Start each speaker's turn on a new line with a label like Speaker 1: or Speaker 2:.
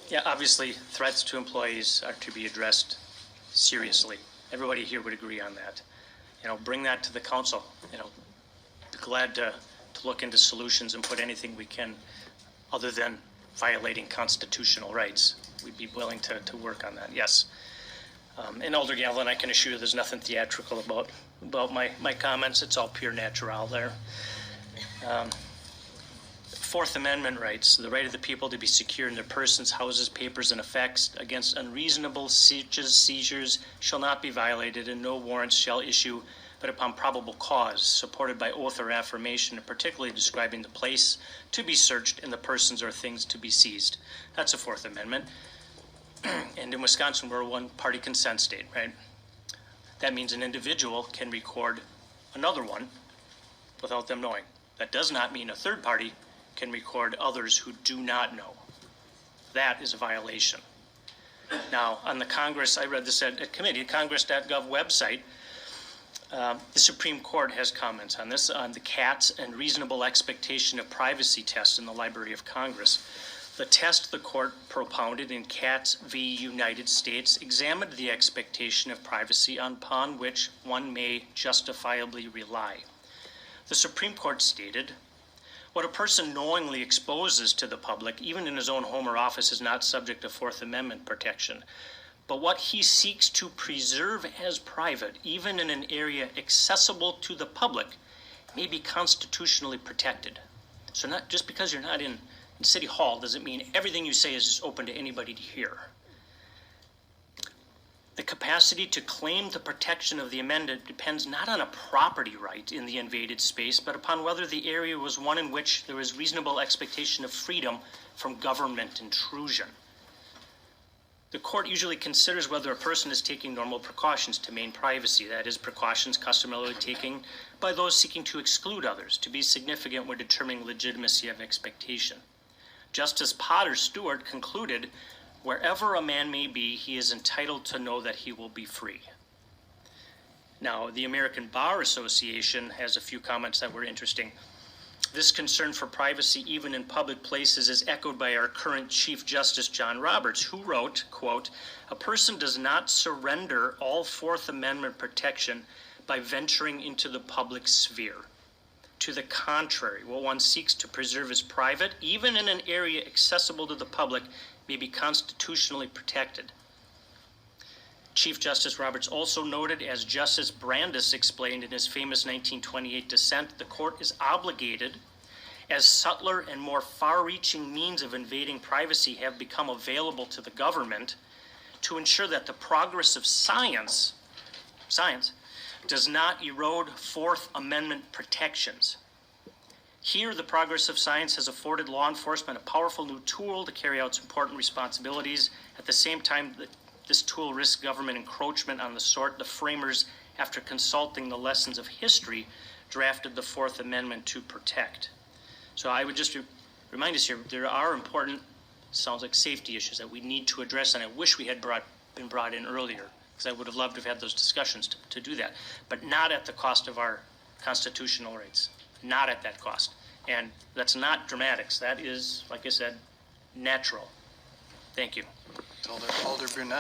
Speaker 1: Yeah, obviously, threats to employees are to be addressed seriously. Everybody here would agree on that. Bring that to the council. Be glad to look into solutions and put anything we can other than violating constitutional rights. We'd be willing to work on that, yes. And Alder Galvin, I can assure you there's nothing theatrical about my comments. It's all pure natural there. Fourth Amendment rights, the right of the people to be secure in their persons, houses, papers, and effects against unreasonable seizures shall not be violated, and no warrants shall issue but upon probable cause, supported by oath or affirmation, and particularly describing the place to be searched and the persons or things to be seized. That's a Fourth Amendment. And in Wisconsin, we're a one-party consent state, right? That means an individual can record another one without them knowing. That does not mean a third party can record others who do not know. That is a violation. Now, on the Congress, I read this at committee, Congress.gov website, the Supreme Court has comments on this, on the CATS and reasonable expectation of privacy test in the Library of Congress. The test the court propounded in CATS v. United States examined the expectation of privacy upon which one may justifiably rely. The Supreme Court stated, what a person knowingly exposes to the public, even in his own home or office, is not subject to Fourth Amendment protection. But what he seeks to preserve as private, even in an area accessible to the public, may be constitutionally protected. So not just because you're not in City Hall doesn't mean everything you say is just open to anybody to hear. The capacity to claim the protection of the amendment depends not on a property right in the invaded space, but upon whether the area was one in which there was reasonable expectation of freedom from government intrusion. The court usually considers whether a person is taking normal precautions to maintain privacy, that is, precautions customarily taken by those seeking to exclude others, to be significant when determining legitimacy of expectation. Justice Potter Stewart concluded, wherever a man may be, he is entitled to know that he will be free. Now, the American Bar Association has a few comments that were interesting. This concern for privacy, even in public places, is echoed by our current Chief Justice John Roberts, who wrote, quote, a person does not surrender all Fourth Amendment protection by venturing into the public sphere. To the contrary, what one seeks to preserve is private, even in an area accessible to the public, may be constitutionally protected. Chief Justice Roberts also noted, as Justice Brandeis explained in his famous 1928 dissent, the court is obligated, as subtler and more far-reaching means of invading privacy have become available to the government, to ensure that the progress of science does not erode Fourth Amendment protections. Here, the progress of science has afforded law enforcement a powerful new tool to carry out important responsibilities. At the same time, this tool risks government encroachment on the sort the framers, after consulting the lessons of history, drafted the Fourth Amendment to protect. So I would just remind us here, there are important, sounds like safety issues that we need to address, and I wish we had been brought in earlier, because I would have loved to have had those discussions to do that, but not at the cost of our constitutional rights, not at that cost. And that's not dramatics. That is, like I said, natural. Thank you.
Speaker 2: Alder Brunette.